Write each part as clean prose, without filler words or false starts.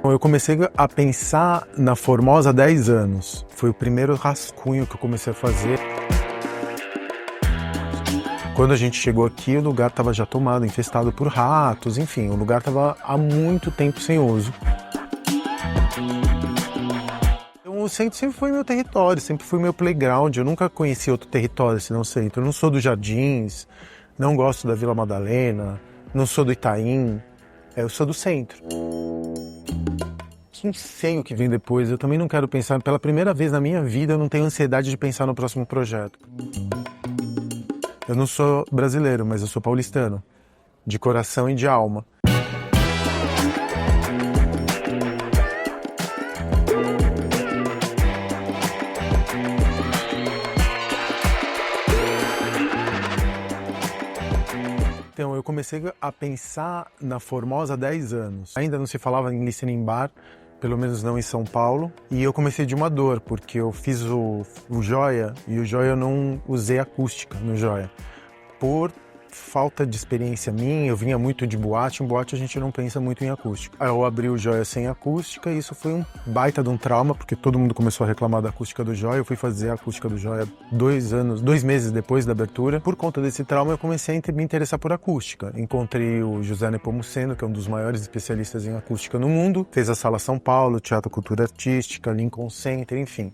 Eu comecei a pensar na Formosa há 10 anos. Foi o primeiro rascunho que eu comecei a fazer. Quando a gente chegou aqui, o lugar estava já tomado, infestado por ratos, enfim, o lugar estava há muito tempo sem uso. O centro sempre foi meu território, sempre foi meu playground. Eu nunca conheci outro território senão o centro. Eu não sou dos Jardins, não gosto da Vila Madalena, não sou do Itaim, eu sou do centro. Não sei o que vem depois, eu também não quero pensar. Pela primeira vez na minha vida, eu não tenho ansiedade de pensar no próximo projeto. Eu não sou brasileiro, mas eu sou paulistano, de coração e de alma. Então, eu comecei a pensar na Formosa há 10 anos. Ainda não se falava em listening bar, pelo menos não em São Paulo. E eu comecei de uma dor, porque eu fiz o Joia, e o Joia eu não usei acústica no Joia. Por falta de experiência minha, eu vinha muito de boate, em boate a gente não pensa muito em acústica. Aí eu abri o Joia sem acústica e isso foi um baita de um trauma, porque todo mundo começou a reclamar da acústica do Joia. Eu fui fazer a acústica do Joia 2 meses depois da abertura. Por conta desse trauma eu comecei a me interessar por acústica. Encontrei o José Nepomuceno, que é um dos maiores especialistas em acústica no mundo. Fez a Sala São Paulo, Teatro Cultura Artística, Lincoln Center, enfim.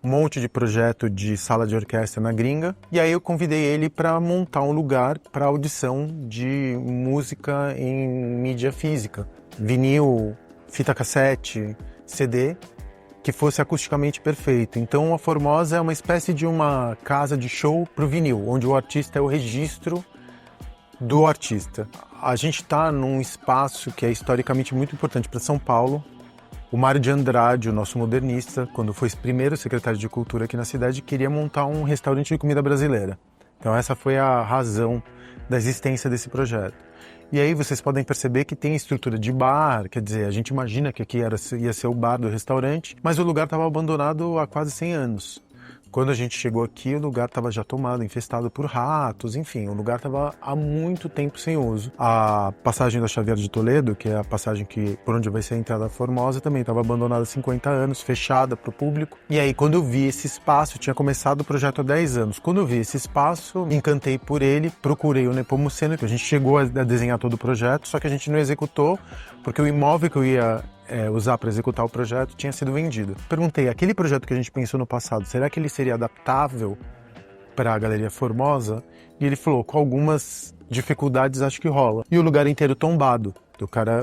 Um monte de projeto de sala de orquestra na gringa. E aí eu convidei ele para montar um lugar para audição de música em mídia física. Vinil, fita cassete, CD, que fosse acusticamente perfeito. Então a Formosa é uma espécie de uma casa de show pro vinil, onde o artista é o registro do artista. A gente está num espaço que é historicamente muito importante para São Paulo. O Mário de Andrade, o nosso modernista, quando foi primeiro secretário de Cultura aqui na cidade, queria montar um restaurante de comida brasileira. Então essa foi a razão da existência desse projeto. E aí vocês podem perceber que tem estrutura de bar, quer dizer, a gente imagina que aqui ia ser o bar do restaurante, mas o lugar estava abandonado há quase 100 anos. Quando a gente chegou aqui, o lugar estava já tomado, infestado por ratos, enfim, o lugar estava há muito tempo sem uso. A passagem da Xavier de Toledo, que é a passagem por onde vai ser a entrada Formosa, também estava abandonada há 50 anos, fechada para o público. E aí, quando eu vi esse espaço, eu tinha começado o projeto há 10 anos. Quando eu vi esse espaço, me encantei por ele, procurei o Nepomuceno, que a gente chegou a desenhar todo o projeto, só que a gente não executou, porque o imóvel que eu ia usar para executar o projeto tinha sido vendido. Perguntei, aquele projeto que a gente pensou no passado, será que ele seria adaptável para a Galeria Formosa? E ele falou, com algumas dificuldades acho que rola. E o lugar inteiro tombado.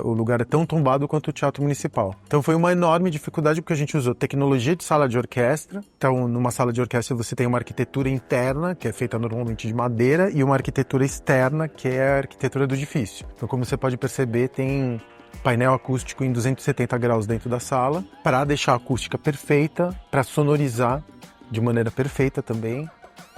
O lugar é tão tombado quanto o Teatro Municipal. Então foi uma enorme dificuldade porque a gente usou tecnologia de sala de orquestra. Então numa sala de orquestra você tem uma arquitetura interna, que é feita normalmente de madeira, e uma arquitetura externa, que é a arquitetura do edifício. Então como você pode perceber, tem painel acústico em 270 graus dentro da sala, para deixar a acústica perfeita, para sonorizar de maneira perfeita também,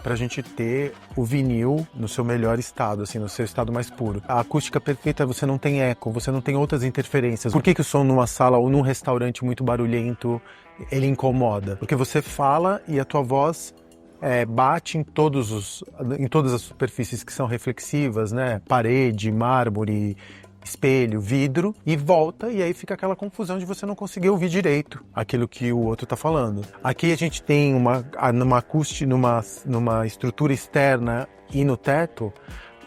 para a gente ter o vinil no seu melhor estado, assim, no seu estado mais puro. A acústica perfeita, você não tem eco, você não tem outras interferências. Por que o som numa sala ou num restaurante muito barulhento, ele incomoda? Porque você fala e a tua voz bate em todas as superfícies que são reflexivas, né? Parede, mármore, espelho, vidro, e volta, e aí fica aquela confusão de você não conseguir ouvir direito aquilo que o outro está falando. Aqui a gente tem numa estrutura externa e no teto,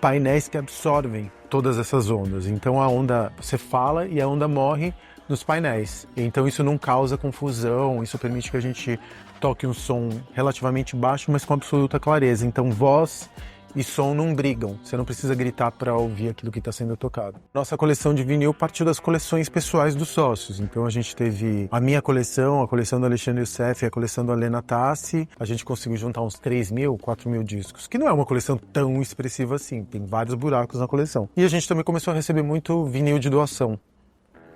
painéis que absorvem todas essas ondas. Então a onda, você fala e a onda morre nos painéis. Então isso não causa confusão, isso permite que a gente toque um som relativamente baixo, mas com absoluta clareza. Então voz e som não brigam, você não precisa gritar para ouvir aquilo que está sendo tocado. Nossa coleção de vinil partiu das coleções pessoais dos sócios, então a gente teve a minha coleção, a coleção do Alexandre Youssef e a coleção da Lena Tassi. A gente conseguiu juntar uns 3.000, 4.000 discos, que não é uma coleção tão expressiva assim, tem vários buracos na coleção. E a gente também começou a receber muito vinil de doação.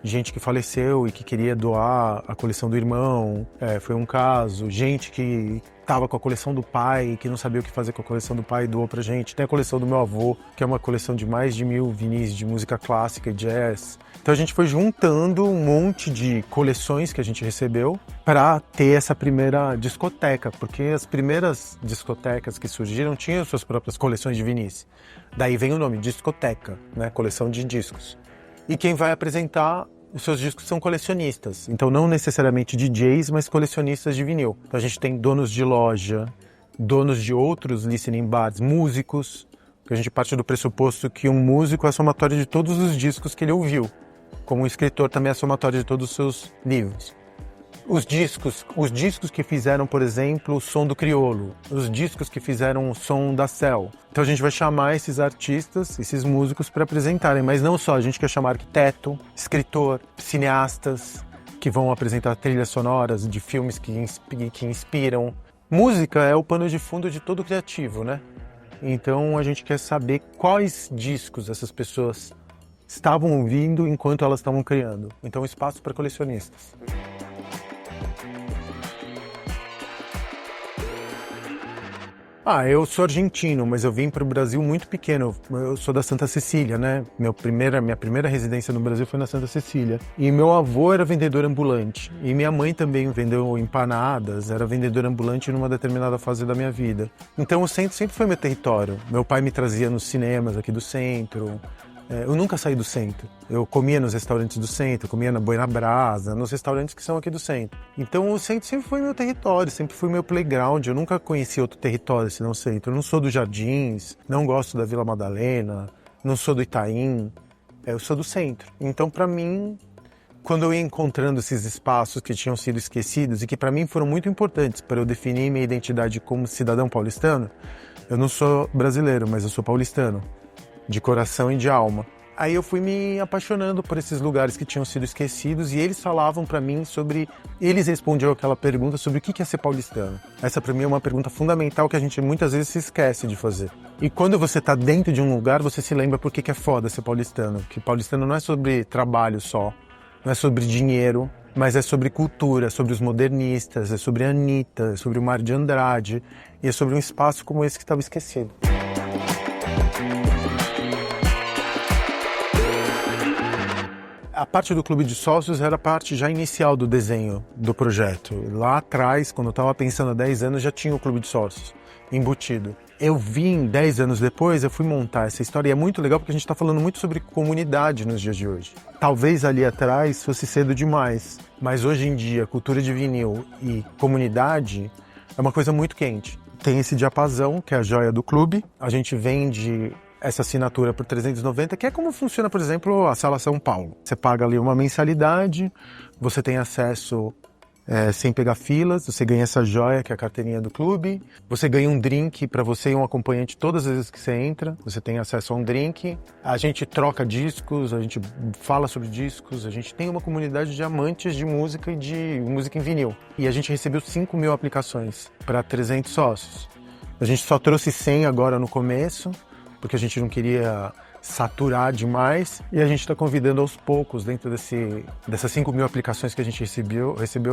Gente que faleceu e que queria doar a coleção do irmão, foi um caso. Gente que estava com a coleção do pai e que não sabia o que fazer com a coleção do pai e doou pra gente. Tem a coleção do meu avô, que é uma coleção de mais de 1.000 vinis de música clássica e jazz. Então a gente foi juntando um monte de coleções que a gente recebeu para ter essa primeira discoteca, porque as primeiras discotecas que surgiram tinham suas próprias coleções de vinis. Daí vem o nome, discoteca, né? Coleção de discos. E quem vai apresentar os seus discos são colecionistas. Então não necessariamente DJs, mas colecionistas de vinil. Então a gente tem donos de loja, donos de outros listening bars, músicos, que a gente parte do pressuposto que um músico é a somatória de todos os discos que ele ouviu, como um escritor também é a somatória de todos os seus livros. Os discos que fizeram, por exemplo, o som do Criolo, os discos que fizeram o som da Cell. Então a gente vai chamar esses artistas, esses músicos para apresentarem, mas não só, a gente quer chamar arquiteto, escritor, cineastas, que vão apresentar trilhas sonoras de filmes que inspiram. Música é o pano de fundo de todo criativo, né? Então a gente quer saber quais discos essas pessoas estavam ouvindo enquanto elas estavam criando. Então espaço para colecionistas. Eu sou argentino, mas eu vim para o Brasil muito pequeno. Eu sou da Santa Cecília, né? Minha primeira residência no Brasil foi na Santa Cecília. E meu avô era vendedor ambulante. E minha mãe também vendeu empanadas, era vendedora ambulante numa determinada fase da minha vida. Então o centro sempre foi meu território. Meu pai me trazia nos cinemas aqui do centro. Eu nunca saí do centro. Eu comia nos restaurantes do centro, comia na Boi na Brasa, nos restaurantes que são aqui do centro. Então o centro sempre foi meu território, sempre foi meu playground. Eu nunca conheci outro território senão o centro. Eu não sou dos Jardins, não gosto da Vila Madalena, não sou do Itaim, eu sou do centro. Então para mim, quando eu ia encontrando esses espaços que tinham sido esquecidos e que para mim foram muito importantes para eu definir minha identidade como cidadão paulistano, eu não sou brasileiro, mas eu sou paulistano. De coração e de alma. Aí eu fui me apaixonando por esses lugares que tinham sido esquecidos e eles falavam pra mim sobre... Eles respondiam aquela pergunta sobre o que é ser paulistano. Essa pra mim é uma pergunta fundamental que a gente muitas vezes se esquece de fazer. E quando você tá dentro de um lugar, você se lembra por que é foda ser paulistano. Que paulistano não é sobre trabalho só, não é sobre dinheiro, mas é sobre cultura, é sobre os modernistas, é sobre a Anitta, é sobre o Mar de Andrade e é sobre um espaço como esse que estava esquecido. A parte do clube de sócios era a parte já inicial do desenho do projeto. Lá atrás, quando eu estava pensando há 10 anos, já tinha o clube de sócios embutido. Eu vim 10 anos depois, eu fui montar essa história e é muito legal porque a gente está falando muito sobre comunidade nos dias de hoje. Talvez ali atrás fosse cedo demais, mas hoje em dia, cultura de vinil e comunidade é uma coisa muito quente. Tem esse diapasão, que é a joia do clube. A gente vende essa assinatura por 390, que é como funciona, por exemplo, a Sala São Paulo. Você paga ali uma mensalidade, você tem acesso sem pegar filas, você ganha essa joia, que é a carteirinha do clube, você ganha um drink para você e um acompanhante todas as vezes que você entra, você tem acesso a um drink, a gente troca discos, a gente fala sobre discos, a gente tem uma comunidade de amantes de música e de música em vinil. E a gente recebeu 5.000 aplicações para 300 sócios. A gente só trouxe 100 agora no começo, porque a gente não queria saturar demais, e a gente está convidando aos poucos, dentro dessas 5.000 aplicações que a gente recebeu, a gente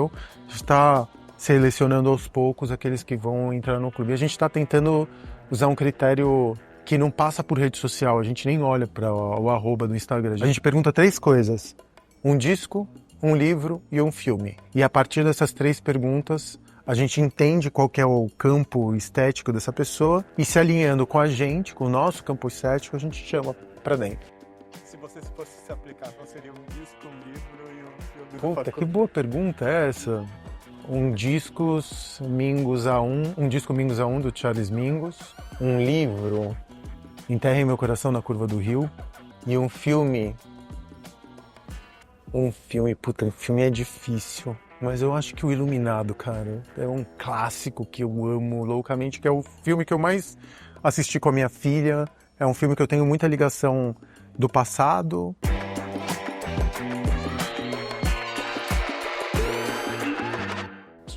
está selecionando aos poucos aqueles que vão entrar no clube. E a gente está tentando usar um critério que não passa por rede social, a gente nem olha para o arroba do Instagram. A gente pergunta 3 coisas: um disco, um livro e um filme. E a partir dessas 3 perguntas, a gente entende qual que é o campo estético dessa pessoa e, se alinhando com a gente, com o nosso campo estético, a gente chama pra dentro. Se você fosse se aplicar, qual seria um disco, um livro e um filme? Puta, que boa pergunta é essa. Um disco Mingus A1 do Charles Mingus, um livro Enterre Meu Coração na Curva do Rio e um filme. Um filme é difícil. Mas eu acho que o Iluminado, cara, é um clássico que eu amo loucamente, que é o filme que eu mais assisti com a minha filha. É um filme que eu tenho muita ligação do passado.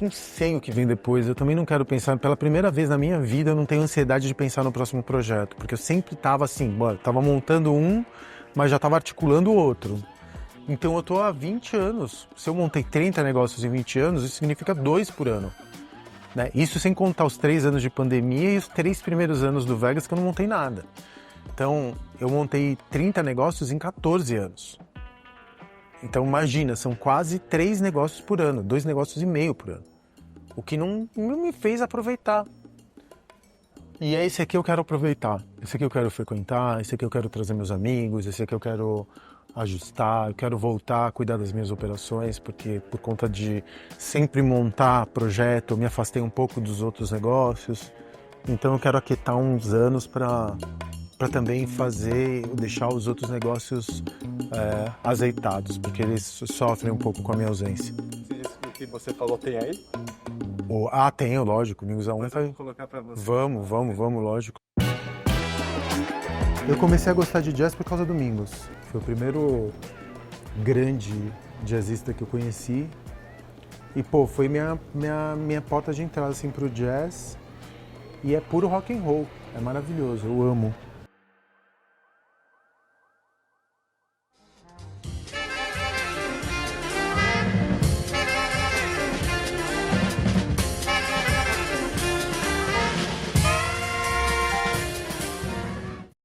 Não sei o que vem depois, eu também não quero pensar. Pela primeira vez na minha vida, eu não tenho ansiedade de pensar no próximo projeto, porque eu sempre tava assim, tava montando um, mas já tava articulando o outro. Então eu tô há 20 anos, se eu montei 30 negócios em 20 anos, isso significa 2 por ano. Né? Isso sem contar os 3 anos de pandemia e os 3 primeiros anos do Vegas que eu não montei nada. Então eu montei 30 negócios em 14 anos. Então imagina, são quase 3 negócios por ano, 2 negócios e meio por ano. O que não me fez aproveitar. E é esse aqui eu quero aproveitar, esse aqui eu quero frequentar, esse aqui eu quero trazer meus amigos, esse aqui eu quero ajustar, eu quero voltar a cuidar das minhas operações, porque por conta de sempre montar projeto, eu me afastei um pouco dos outros negócios. Então eu quero aquietar uns anos para também deixar os outros negócios azeitados, porque eles sofrem um pouco com a minha ausência. O que você falou tem aí? Tenho, lógico, Domingos A1 Vou colocar pra você. Vamos, lógico. Eu comecei a gostar de jazz por causa do Domingos. Foi o primeiro grande jazzista que eu conheci. E, pô, foi minha porta de entrada, assim, pro jazz. E é puro rock and roll. É maravilhoso, eu amo.